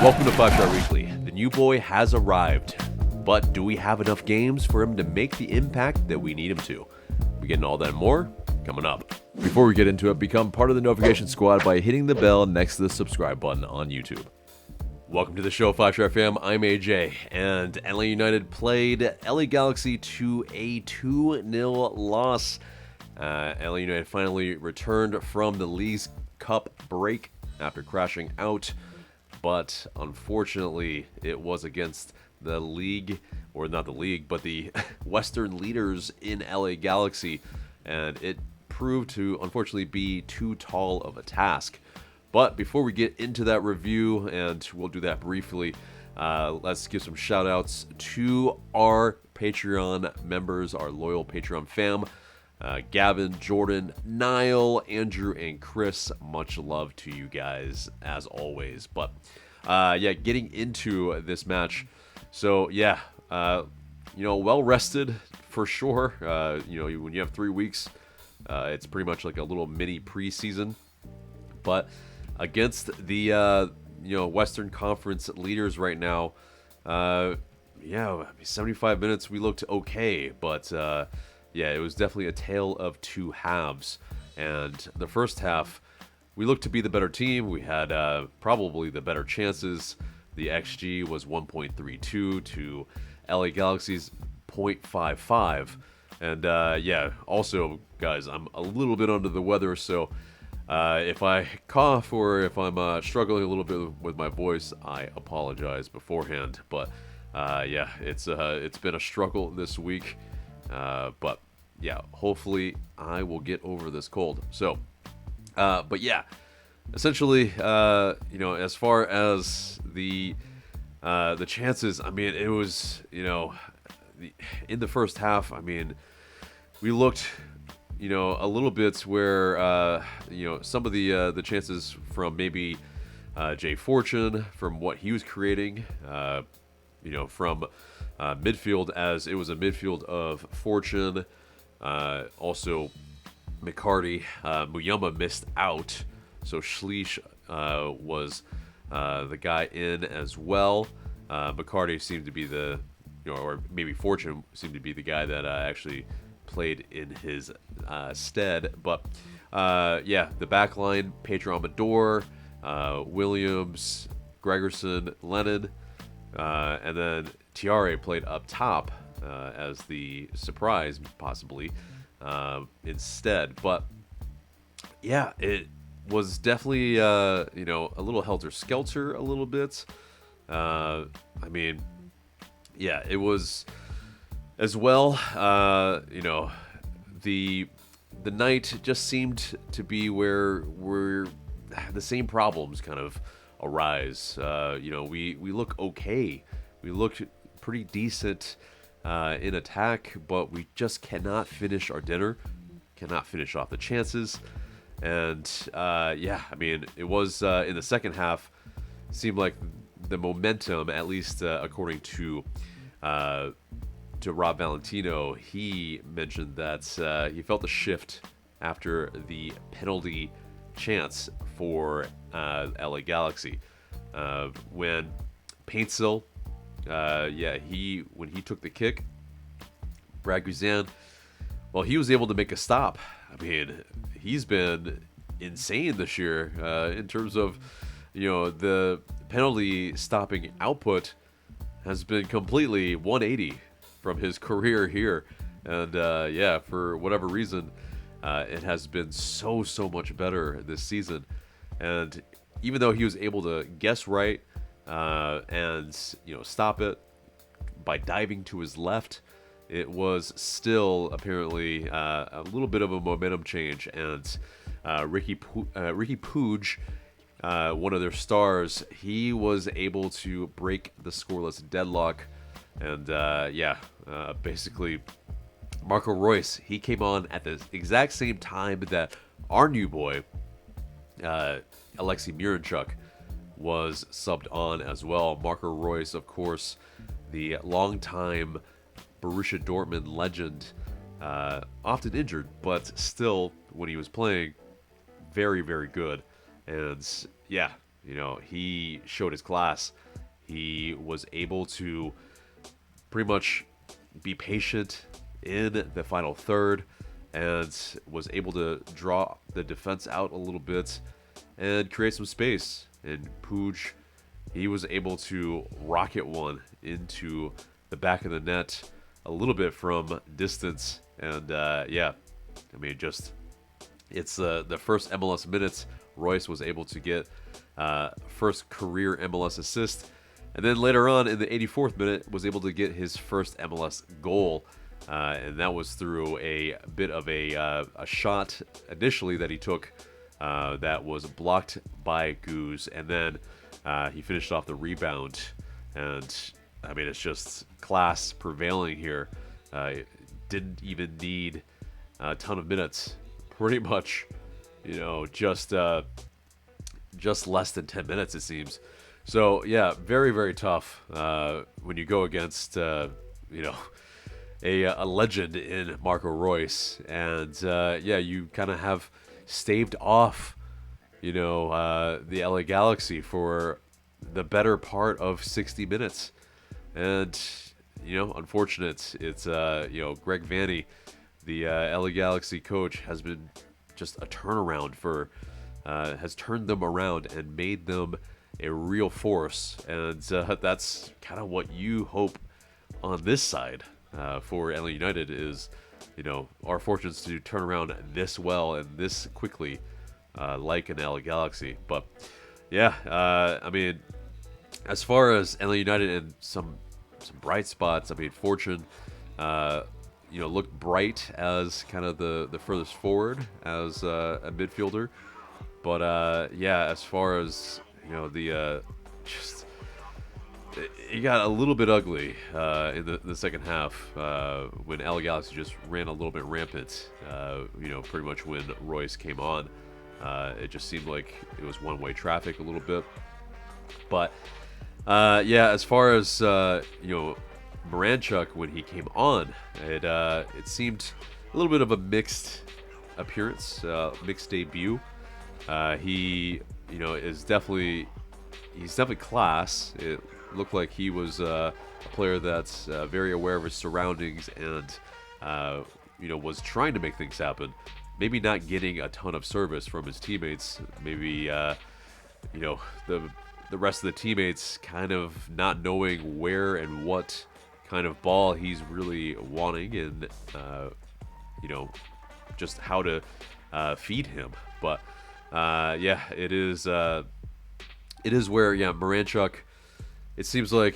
Welcome to 5-Star Weekly. The new boy has arrived, but do we have enough games for him to make the impact that we need him to? We're getting all that and more coming up. Before we get into it, become part of the notification squad by hitting the bell next to the subscribe button on YouTube. Welcome to the show, 5-Star fam. I'm AJ, and LA United played LA Galaxy to a 2-0 loss. LA United finally returned from the Leagues Cup break after crashing out, but unfortunately it was against the league, or not the league, but the Western leaders in LA Galaxy, and it proved to unfortunately be too tall of a task. But before we get into that review, and we'll do that briefly, let's give some shout outs to our Patreon members, our loyal Patreon fam. Gavin, Jordan, Niall, Andrew, and Chris. Much love to you guys as always. But getting into this match. So well rested for sure. When you have 3 weeks, it's pretty much like a little mini preseason. But against the Western Conference leaders right now, 75 minutes we looked okay, but it was definitely a tale of two halves. And the first half, we looked to be the better team. We had probably the better chances. The XG was 1.32 to LA Galaxy's 0.55. And also, guys, I'm a little bit under the weather, so if I cough or if I'm struggling a little bit with my voice, I apologize beforehand. But it's been a struggle this week. But hopefully I will get over this cold. So, essentially, as far as the chances, I mean, it was, in the first half, I mean, we looked, a little bit where, some of the chances from maybe Jay Fortune, from what he was creating, from midfield, as it was a midfield of Fortune. Also, McCarty, Muyama missed out, so Schleich was the guy in as well. McCarty seemed to be or maybe Fortune seemed to be the guy that actually played in his stead. But the back line: Pedro Amador, Williams, Gregerson, Lennon, and then Tiare played up top as the surprise, possibly, instead. But it was definitely a little helter-skelter a little bit. It was as well. The night just seemed to be where the same problems kind of arise. We look okay. We looked pretty decent in attack, but we just cannot finish our dinner, cannot finish off the chances. And it was in the second half, seemed like the momentum, at least according to Rob Valentino, he mentioned that he felt a shift after the penalty chance for LA Galaxy when Paintsil, when he took the kick, Brad Guzan, well, he was able to make a stop. I mean, he's been insane this year in terms of, the penalty stopping output has been completely 180 from his career here. And for whatever reason, it has been so much better this season. And even though he was able to guess right and stop it by diving to his left, it was still apparently a little bit of a momentum change. And Ricky Puig, one of their stars, he was able to break the scoreless deadlock. And basically Marco Reus, he came on at the exact same time that our new boy, Alexey Miranchuk, was subbed on as well. Marco Reus, of course, the longtime Borussia Dortmund legend, often injured, but still, when he was playing, very, very good. And he showed his class. He was able to pretty much be patient in the final third and was able to draw the defense out a little bit and create some space. And Puig, he was able to rocket one into the back of the net a little bit from distance. And it's the first MLS minutes. Royce was able to get first career MLS assist. And then later on in the 84th minute, was able to get his first MLS goal. And that was through a bit of a shot initially that he took that was blocked by Goose. And then he finished off the rebound. And, it's just class prevailing here. Didn't even need a ton of minutes. Pretty much, just less than 10 minutes, it seems. So, yeah, very, very tough when you go against, a legend in Marco Royce. And, you kind of have staved off, the LA Galaxy for the better part of 60 minutes. And, unfortunate. It's, Greg Vanney, the LA Galaxy coach, has been just a turnaround has turned them around and made them a real force. And that's kind of what you hope on this side for LA United is, our fortunes to turn around this well and this quickly like an LA Galaxy. But, as far as LA United and some bright spots, Fortune, looked bright as kind of the furthest forward as a midfielder. But, as far as, it got a little bit ugly in the second half when LA Galaxy just ran a little bit rampant, pretty much when Royce came on. It just seemed like it was one-way traffic a little bit. But, as far as, Miranchuk, when he came on, it seemed a little bit of a mixed appearance, mixed debut. He, he's definitely class. It looked like he was a player that's very aware of his surroundings and, was trying to make things happen. Maybe not getting a ton of service from his teammates. Maybe, the rest of the teammates kind of not knowing where and what kind of ball he's really wanting and, just how to feed him. But, it is where, Miranchuk, it seems like,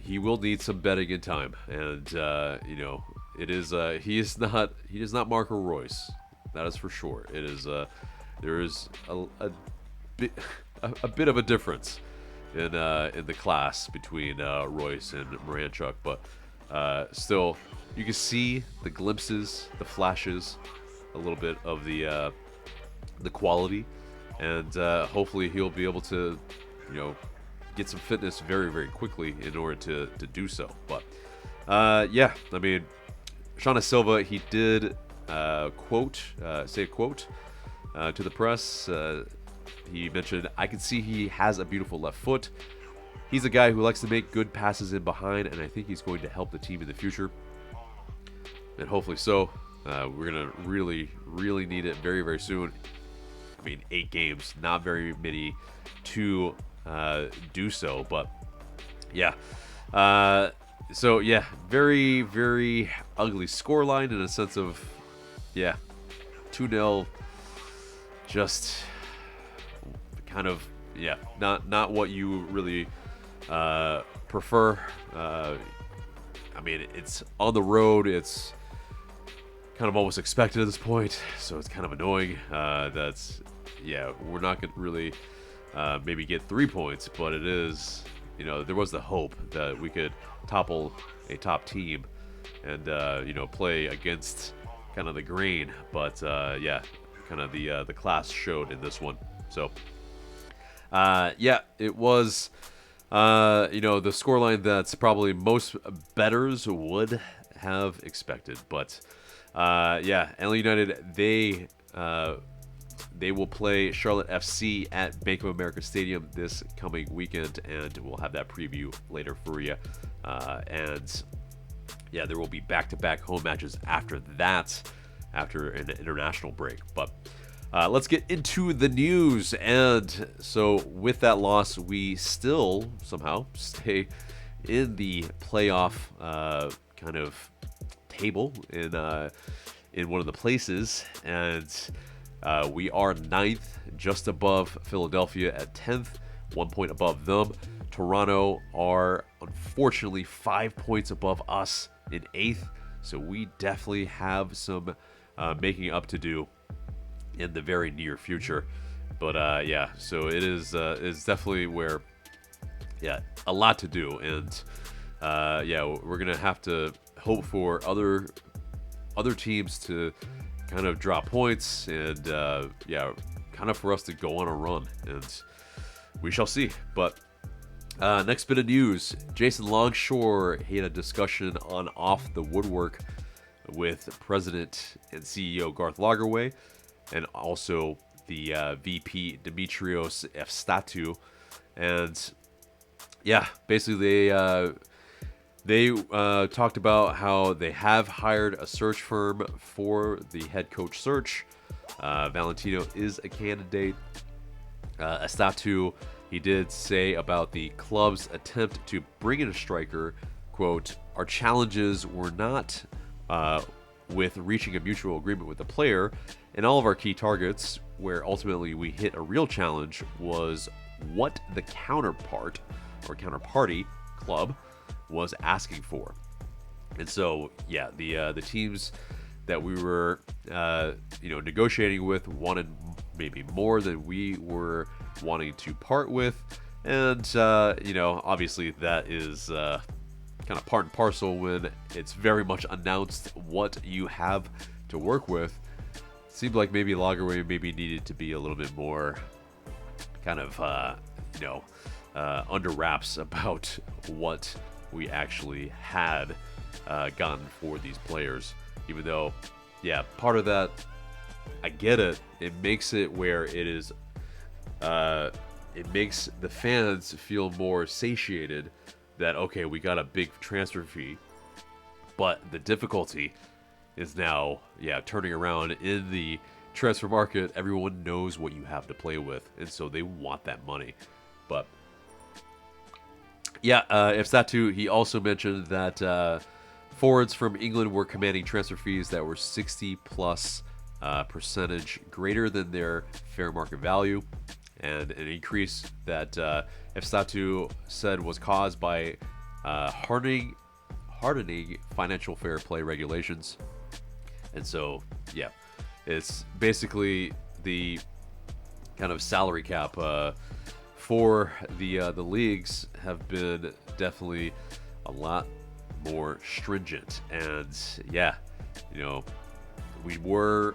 he will need some betting in time. And, it is, he is not Marco Royce. That is for sure. It is, there is a bit of a difference in the class between Royce and Miranchuk, but still, you can see the glimpses, the flashes, a little bit of the quality, and hopefully he'll be able to, get some fitness very, very quickly in order to do so. But Shauna Silva, he did say a quote to the press. He mentioned, "I can see he has a beautiful left foot. He's a guy who likes to make good passes in behind, and I think he's going to help the team in the future." And hopefully so. We're going to really, really need it very, very soon. 8 games, not very many to do so. But, very, very ugly scoreline in a sense of, 2-0. Just kind of, not what you really prefer. It's on the road. It's kind of almost expected at this point, so it's kind of annoying. We're not going to really maybe get 3 points, but it is, there was the hope that we could topple a top team and, play against kind of the grain. But, kind of the class showed in this one. So, it was, the scoreline that's probably most bettors would have expected. But, LA United, they they will play Charlotte FC at Bank of America Stadium this coming weekend, and we'll have that preview later for you. And yeah, there will be back-to-back home matches after that, after an international break. But let's get into the news. And so with that loss, we still somehow stay in the playoff kind of table in one of the places, and we are 9th, just above Philadelphia at 10th, 1 point above them. Toronto are unfortunately 5 points above us in 8th, so we definitely have some making up to do in the very near future. But yeah, so it is definitely where, yeah, a lot to do, and yeah, we're gonna have to hope for other teams to kind of drop points, and yeah, kind of for us to go on a run, and we shall see. But next bit of news, Jason Longshore had a discussion on Off the Woodwork with President and CEO Garth Lagerwey, and also the VP Dimitrios Efstatu. And yeah, basically they talked about how they have hired a search firm for the head coach search. Valentino is a candidate. Efstatu, he did say about the club's attempt to bring in a striker, quote, "Our challenges were not with reaching a mutual agreement with the player, and all of our key targets, where ultimately we hit a real challenge, was what the counterpart or counterparty club was asking for." And so, yeah, the teams that we were negotiating with wanted maybe more than we were wanting to part with, and obviously that is kind of part and parcel when it's very much announced what you have to work with. Seemed like maybe Lagerwey maybe needed to be a little bit more kind of under wraps about what we actually had gotten for these players. Even though, yeah, part of that, I get it. It makes it where it is, it makes the fans feel more satiated that, okay, we got a big transfer fee. But the difficulty is now, yeah, turning around in the transfer market. Everyone knows what you have to play with, and so they want that money. But yeah, Efstatu, he also mentioned that forwards from England were commanding transfer fees that were 60+ percentage greater than their fair market value, and an increase that Efstatu said was caused by hardening financial fair play regulations. And so, yeah, it's basically the kind of salary cap for the leagues have been definitely a lot more stringent. And yeah, we were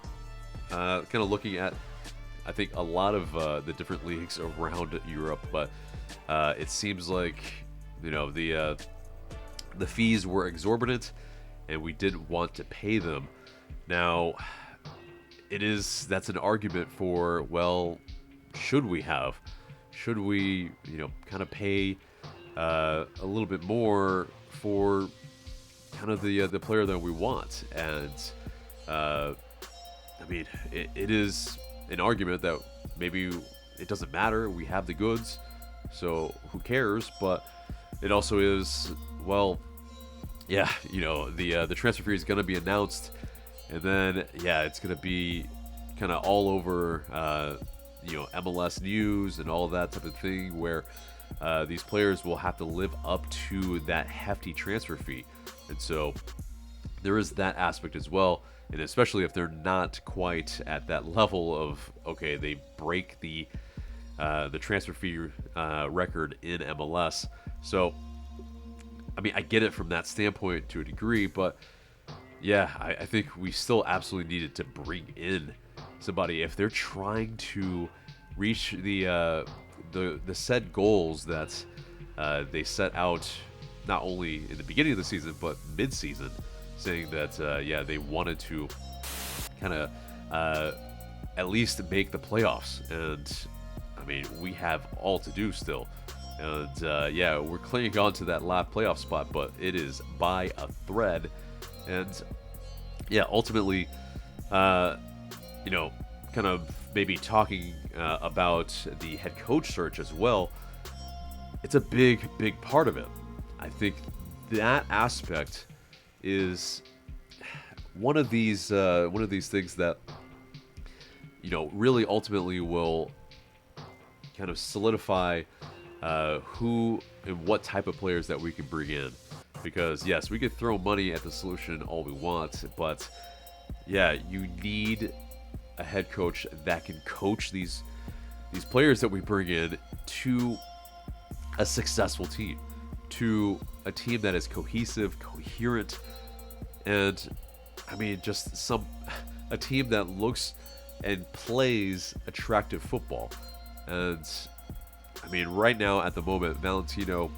kind of looking at, I think, a lot of the different leagues around Europe, but it seems like the fees were exorbitant, and we didn't want to pay them. Now, that's an argument for, well, should we kind of pay a little bit more for kind of the player that we want? And I mean, it is an argument that maybe it doesn't matter. We have the goods, so who cares? But it also is, well, yeah, the transfer fee is going to be announced, and then, yeah, it's going to be kind of all over MLS news and all of that type of thing, where these players will have to live up to that hefty transfer fee. And so there is that aspect as well. And especially if they're not quite at that level of, okay, they break the transfer fee record in MLS. So, I mean, I get it from that standpoint to a degree, but yeah, I think we still absolutely needed to bring in somebody if they're trying to reach the set goals that they set out not only in the beginning of the season but mid-season, saying that yeah, they wanted to kind of at least make the playoffs. And I mean, we have all to do still. And yeah, we're clinging on to that last playoff spot, but it is by a thread. And yeah, ultimately, you know, kind of maybe talking about the head coach search as well. It's a big, big part of it. I think that aspect is one of these things that, you know, really ultimately will kind of solidify who and what type of players that we can bring in. Because yes, we could throw money at the solution all we want, but yeah, you need a head coach that can coach these players that we bring in to a successful team, to a team that is cohesive, coherent, and I mean just a team that looks and plays attractive football. And I mean, right now at the moment, Valentino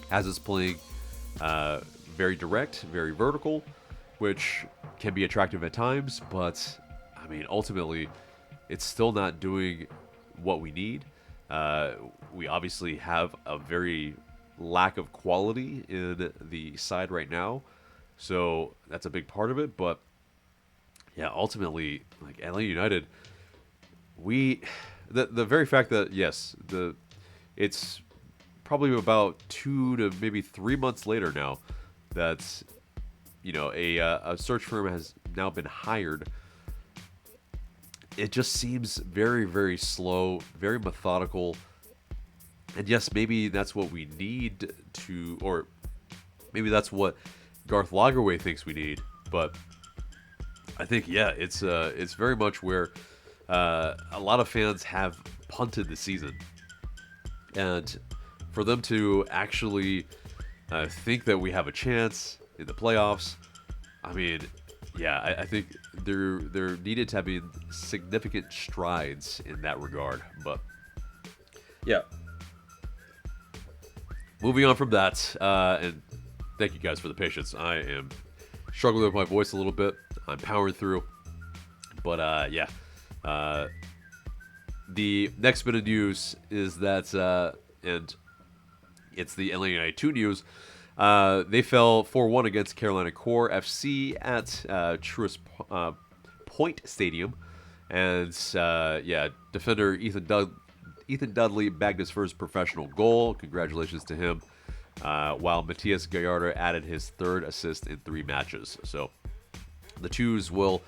has us playing very direct, very vertical, which can be attractive at times, but I mean, ultimately, it's still not doing what we need. We obviously have a very lack of quality in the side right now, so that's a big part of it. But yeah, ultimately, like LA United, the very fact that yes, it's probably about 2 to maybe 3 months later now that, you know, a search firm has now been hired. It just seems very, very slow, very methodical. And yes, maybe that's what we need to, or maybe that's what Garth Lagerwey thinks we need. But I think, yeah, it's very much where a lot of fans have punted the season. And for them to actually think that we have a chance in the playoffs, I mean, yeah, I think there needed to have been significant strides in that regard. But yeah, moving on from that, and thank you guys for the patience. I am struggling with my voice a little bit. I'm powering through. But yeah, the next bit of news is that, and it's the LA United 2 news. They fell 4-1 against Carolina Core FC at Truist Point Stadium. And yeah, defender Ethan Dudley bagged his first professional goal. Congratulations to him. While Matias Gallardo added his third assist in 3 matches. So the Twos will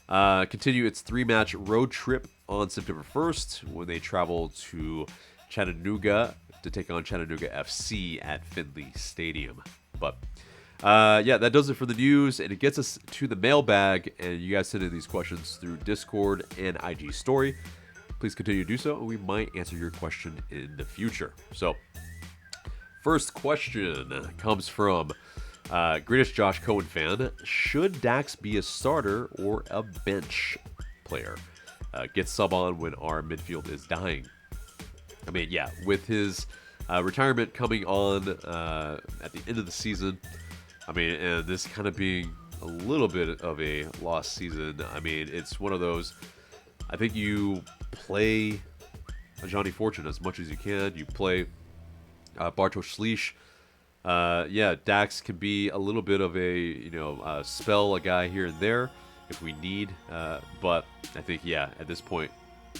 continue its 3-match road trip on September 1st when they travel to Chattanooga to take on Chattanooga FC at Finley Stadium. But yeah, that does it for the news, and it gets us to the mailbag. And you guys send in these questions through Discord and IG Story. Please continue to do so, and we might answer your question in the future. So, first question comes from greatest Josh Cohen fan. Should Dax be a starter or a bench player? Get sub on when our midfield is dying. I mean, yeah, with his retirement coming on at the end of the season, I mean, and this kind of being a little bit of a lost season, I mean, it's one of those, I think you play Johnny Fortune as much as you can. You play Bartosz Slisz. Yeah, Dax can be a little bit of a, you know, spell a guy here and there if we need, but I think, yeah, at this point,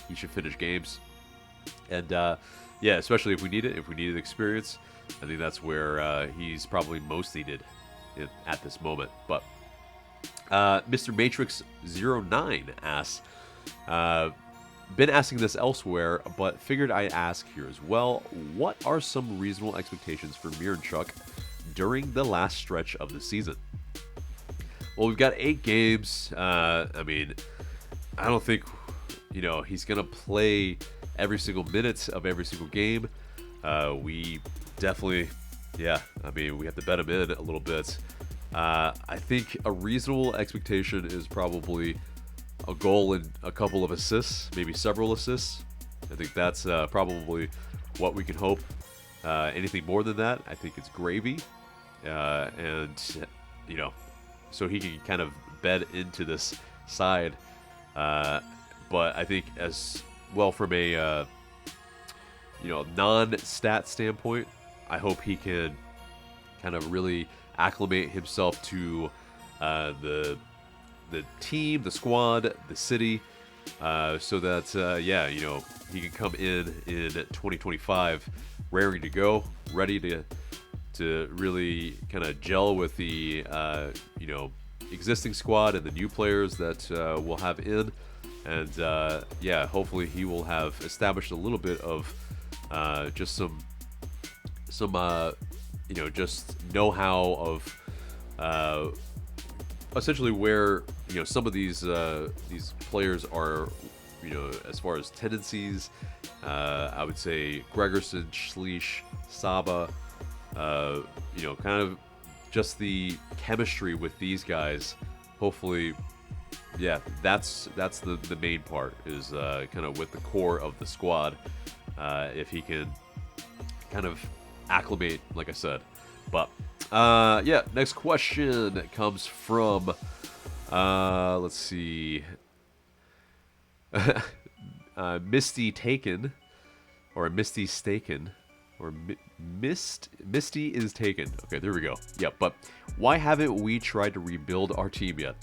he should finish games. And yeah, especially if we need it, if we needed experience, I think that's where he's probably most needed at this moment. But Mr. Matrix 09 asks, been asking this elsewhere, but figured I'd ask here as well. What are some reasonable expectations for Miranchuk during the last stretch of the season? Well, we've got 8 games. I mean, I don't think, you know, he's going to play every single minute of every single game. We definitely, yeah, I mean, we have to bet him in a little bit. I think a reasonable expectation is probably a goal and a couple of assists, maybe several assists. I think that's probably what we can hope. Anything more than that, I think it's gravy. And, you know, so he can kind of bed into this side. but I think as well from a non-stat standpoint, I hope he can kind of really acclimate himself to the team, the squad, the city, so that he can come in 2025 raring to go, ready to really kind of gel with the existing squad and the new players that we'll have in, and hopefully he will have established a little bit of just some just know-how of essentially where some of these players are, as far as tendencies. I would say Gregerson, Schleich, Saba, kind of just the chemistry with these guys. Hopefully, that's the main part, is kind of with the core of the squad. If he can kind of acclimate, like I said. But next question comes from let's see, Misty Taken, or Misty Staken, or Misty is Taken. Okay, there we go. Yep. But why haven't we tried to rebuild our team yet?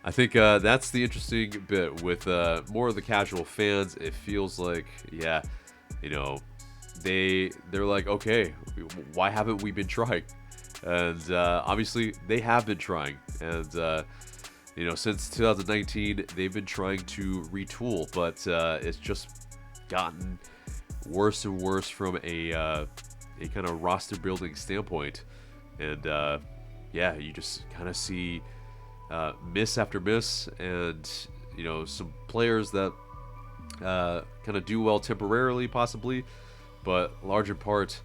I think that's the interesting bit with more of the casual fans. It feels like, they're like, okay, why haven't we been trying? And obviously they have been trying, and since 2019 they've been trying to retool, but it's just gotten worse and worse from a kind of roster building standpoint. And you just kind of see miss after miss, and some players that kind of do well temporarily, possibly, but larger part,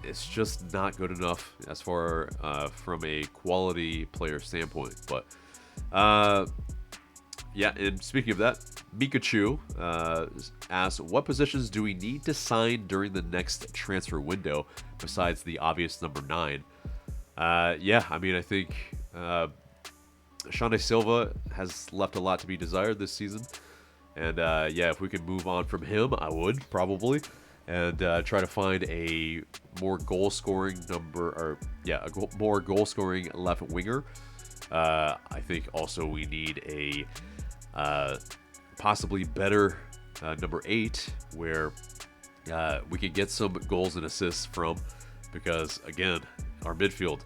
it's just not good enough as far from a quality player standpoint. But and speaking of that, Mikachu asks, what positions do we need to sign during the next transfer window besides the obvious number 9? I think Shane Silva has left a lot to be desired this season, and if we could move on from him, I would probably, and try to find a more goal-scoring more goal-scoring left winger. I think also we need a possibly better number 8, where we can get some goals and assists from, because again, our midfield,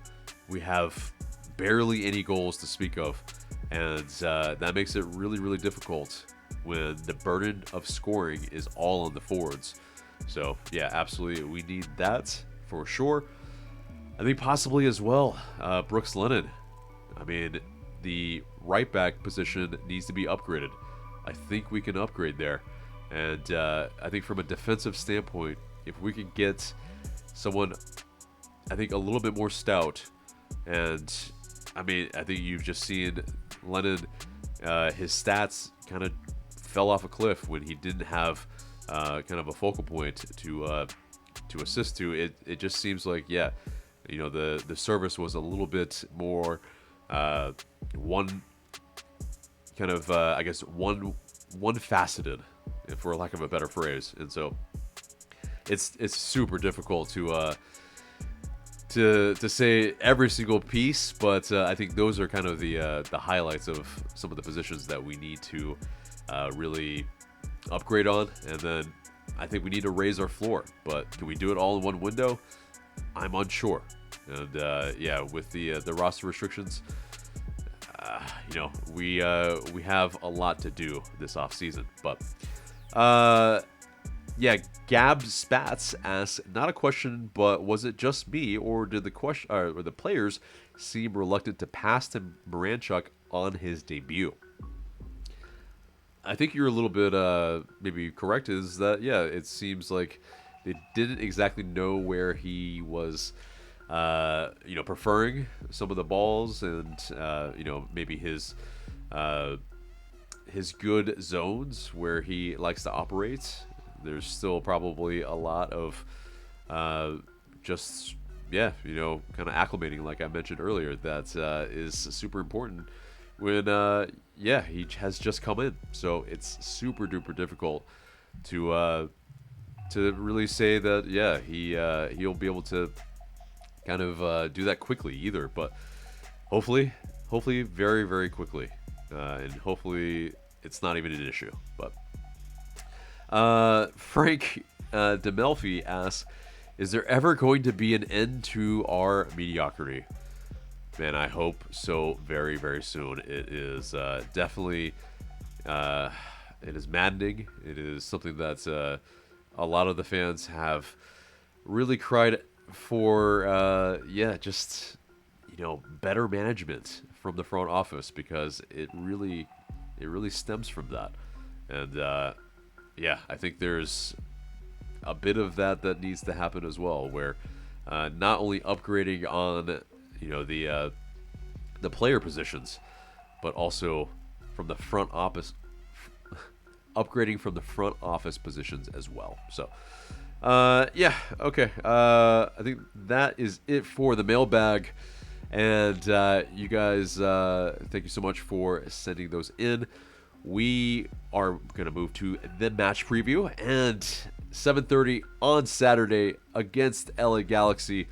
we have barely any goals to speak of, and that makes it really, really difficult when the burden of scoring is all on the forwards. So absolutely, we need that for sure. I think possibly as well, Brooks Lennon. I mean, the right back position needs to be upgraded. I think we can upgrade there, and I think from a defensive standpoint, if we can get someone, I think a little bit more stout, and I think you've just seen Lennon, his stats kind of fell off a cliff when he didn't have kind of a focal point to assist to. It just seems like the service was a little bit more one faceted, for lack of a better phrase, and so it's super difficult to say every single piece, but I think those are kind of the highlights of some of the positions that we need to really upgrade on. And then I think we need to raise our floor, but can we do it all in one window? I'm unsure. And with the roster restrictions, we have a lot to do this off season. But Gab Spats asks, not a question, but was it just me, or did the players seem reluctant to pass to Miranchuk on his debut? I think you're a little bit maybe correct, is that it seems like they didn't exactly know where he was preferring some of the balls, and maybe his good zones where he likes to operate. There's still probably a lot of kind of acclimating, like I mentioned earlier, that is super important when yeah, he has just come in, so it's super duper difficult to really say that yeah, he'll be able to kind of do that quickly either. But hopefully very very quickly, and hopefully it's not even an issue. But Frank DeMelfi asks, is there ever going to be an end to our mediocrity? Man, I hope so very, very soon. It is definitely, it is maddening. It is something that a lot of the fans have really cried for, yeah, just, better management from the front office, because it really stems from that. And, yeah, I think there's a bit of that needs to happen as well, where not only upgrading on the player positions, but also from the front office, upgrading from the front office positions as well. So yeah, okay, I think that is it for the mailbag. And you guys, thank you so much for sending those in. We are going to move to the match preview, and 7:30 on Saturday against LA Galaxy,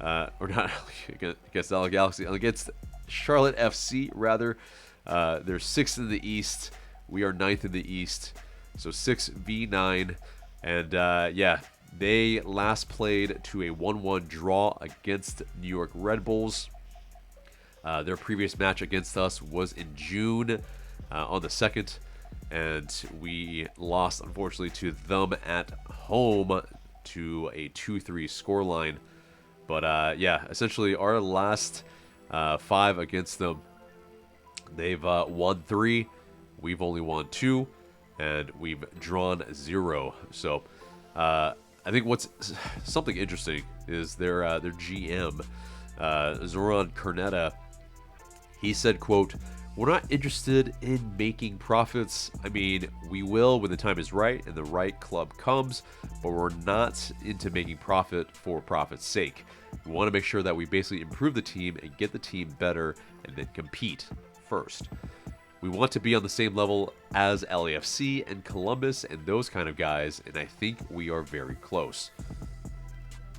or not against LA Galaxy, against Charlotte FC, rather. They're 6th in the East. We are 9th in the East, so 6v9. And yeah, they last played to a 1-1 draw against New York Red Bulls. Their previous match against us was in June on the 2nd, and we lost, unfortunately, to them at home to a 2-3 scoreline. But yeah, essentially our last 5 against them, they've won 3, we've only won 2, and we've drawn 0. So I think what's something interesting is their GM, Zoran Kerneta. He said, quote, "We're not interested in making profits. I mean, we will when the time is right and the right club comes, but we're not into making profit for profit's sake. We want to make sure that we basically improve the team and get the team better and then compete first. We want to be on the same level as LAFC and Columbus and those kind of guys, and I think we are very close."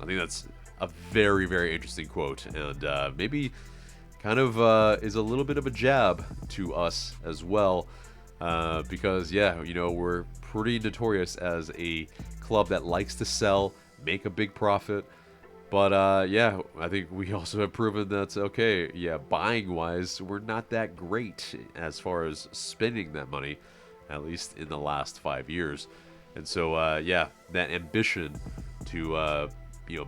I think that's a very, very interesting quote, and maybe kind of is a little bit of a jab to us as well, because yeah, we're pretty notorious as a club that likes to sell, make a big profit, but yeah, I think we also have proven that, okay, yeah, buying wise, we're not that great as far as spending that money, at least in the last 5 years. And so yeah, that ambition to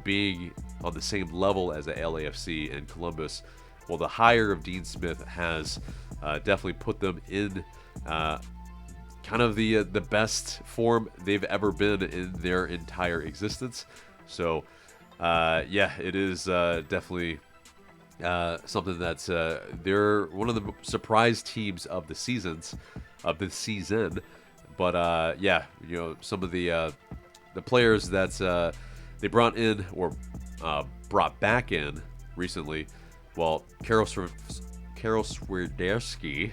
being on the same level as the LAFC and Columbus, well, the hire of Dean Smith has definitely put them in kind of the best form they've ever been in their entire existence. So yeah, it is definitely something that's they're one of the surprise teams of the season. But yeah, some of the players that they brought in or brought back in recently. Well, Karol Swiderski,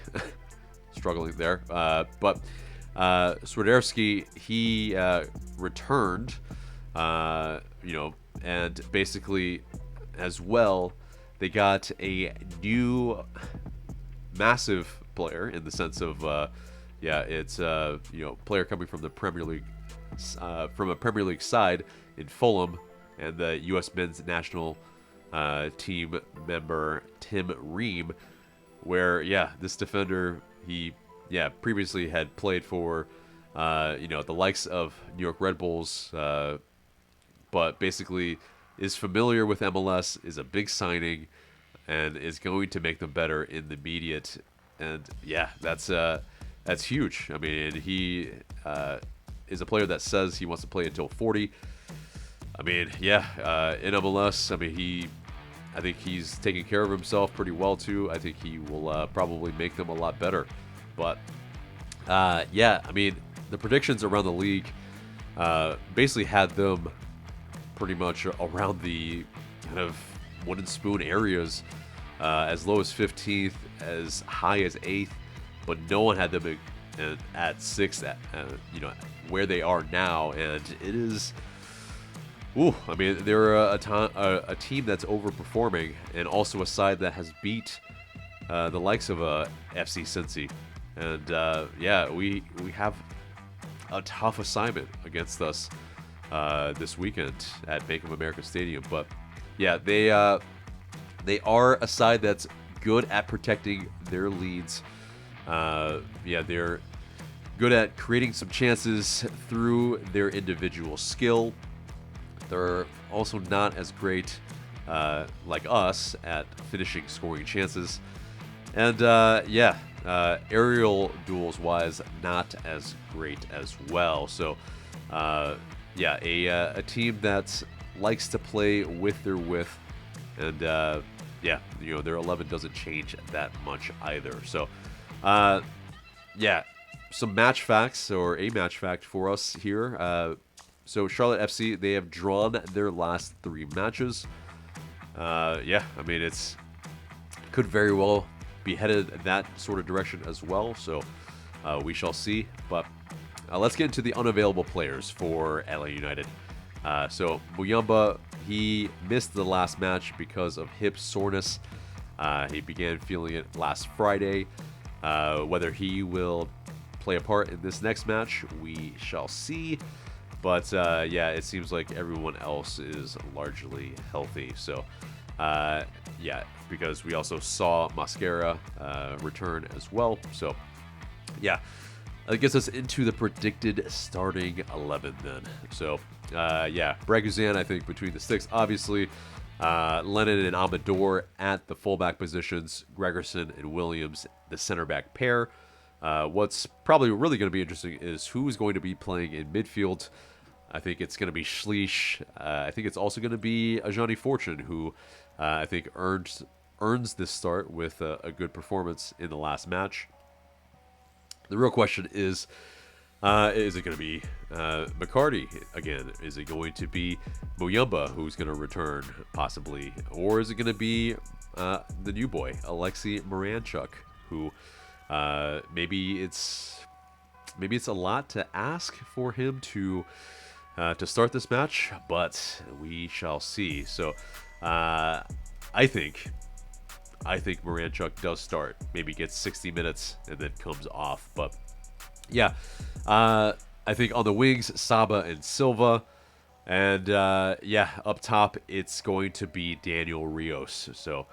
struggling there, but Swiderski, he returned, and basically as well, they got a new massive player in the sense of, yeah, it's player coming from the Premier League, from a Premier League side in Fulham, and the U.S. men's national team member Tim Ream, where yeah, this defender, he previously had played for the likes of New York Red Bulls, but basically is familiar with MLS, is a big signing, and is going to make them better in the immediate. And yeah, that's huge. I mean, he is a player that says he wants to play until 40. I mean, yeah, in MLS, I mean, I think he's taking care of himself pretty well too. I think he will probably make them a lot better. But yeah, I mean, the predictions around the league basically had them pretty much around the kind of wooden spoon areas as low as 15th, as high as 8th, but no one had them at 6th, where they are now, and it is. Ooh, I mean, they're a team that's overperforming, and also a side that has beat the likes of FC Cincy, and yeah, we have a tough assignment against us this weekend at Bank of America Stadium. But yeah, they are a side that's good at protecting their leads. Yeah, they're good at creating some chances through their individual skill. They're also not as great like us at finishing scoring chances. And yeah, aerial duels wise, not as great as well. So yeah, a team that likes to play with their width, and yeah, their 11 doesn't change that much either. So yeah, some match facts, or a match fact for us here. So Charlotte FC, they have drawn their last 3 matches. Yeah, I mean, it's could very well be headed that sort of direction as well. So we shall see. But let's get into the unavailable players for LA United. So Muyamba, he missed the last match because of hip soreness. He began feeling it last Friday. Whether he will play a part in this next match, we shall see. But yeah, it seems like everyone else is largely healthy. So yeah, because we also saw Mascara return as well. So yeah, that gets us into the predicted starting 11 then. So yeah, Braguzan, I think, between the sticks, obviously. Lennon and Amador at the fullback positions. Gregerson and Williams, the center back pair. What's probably really going to be interesting is who is going to be playing in midfield. I think it's going to be Schleich. I think it's also going to be Ajani Fortune, who I think earns this start with a good performance in the last match. The real question is it going to be McCarty again? Is it going to be Muyamba, who's going to return possibly? Or is it going to be the new boy, Alexey Miranchuk, who maybe it's a lot to ask for him to start this match, but we shall see. So I think Miranchuk does start, maybe gets 60 minutes and then comes off. But yeah, I think on the wings, Saba and Silva. And yeah, up top, it's going to be Daniel Rios. So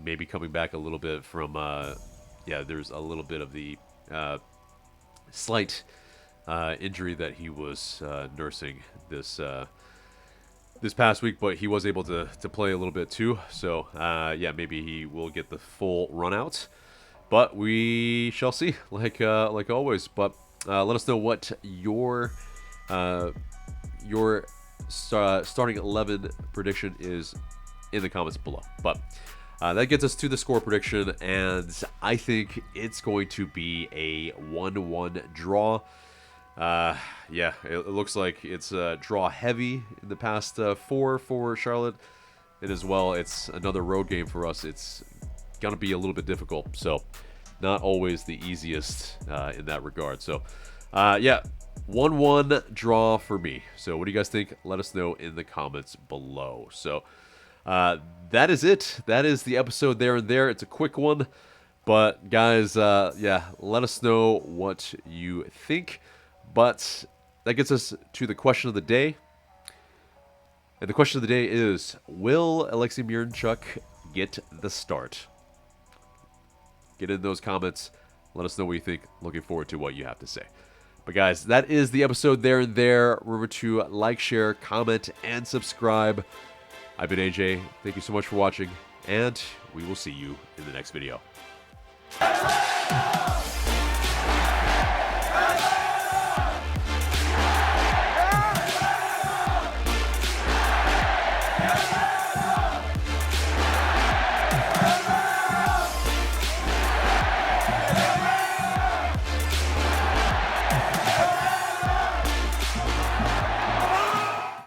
maybe coming back a little bit from, yeah, there's a little bit of the slight injury that he was nursing this past week, but he was able to play a little bit too. So yeah, maybe he will get the full run out, but we shall see, like always. But let us know what your starting 11 prediction is in the comments below. But that gets us to the score prediction, and I think it's going to be a 1-1 draw. Yeah, it looks like it's draw heavy in the past 4 for Charlotte, and as well, it's another road game for us. It's gonna be a little bit difficult, so not always the easiest in that regard. So yeah, 1-1 draw for me. So what do you guys think? Let us know in the comments below. So that is it. That is the episode there and there. It's a quick one, but guys, yeah, let us know what you think. But that gets us to the question of the day. And the question of the day is, will Alexey Miranchuk get the start? Get in those comments. Let us know what you think. Looking forward to what you have to say. But guys, that is the episode there and there. Remember to like, share, comment, and subscribe. I've been AJ. Thank you so much for watching, and we will see you in the next video.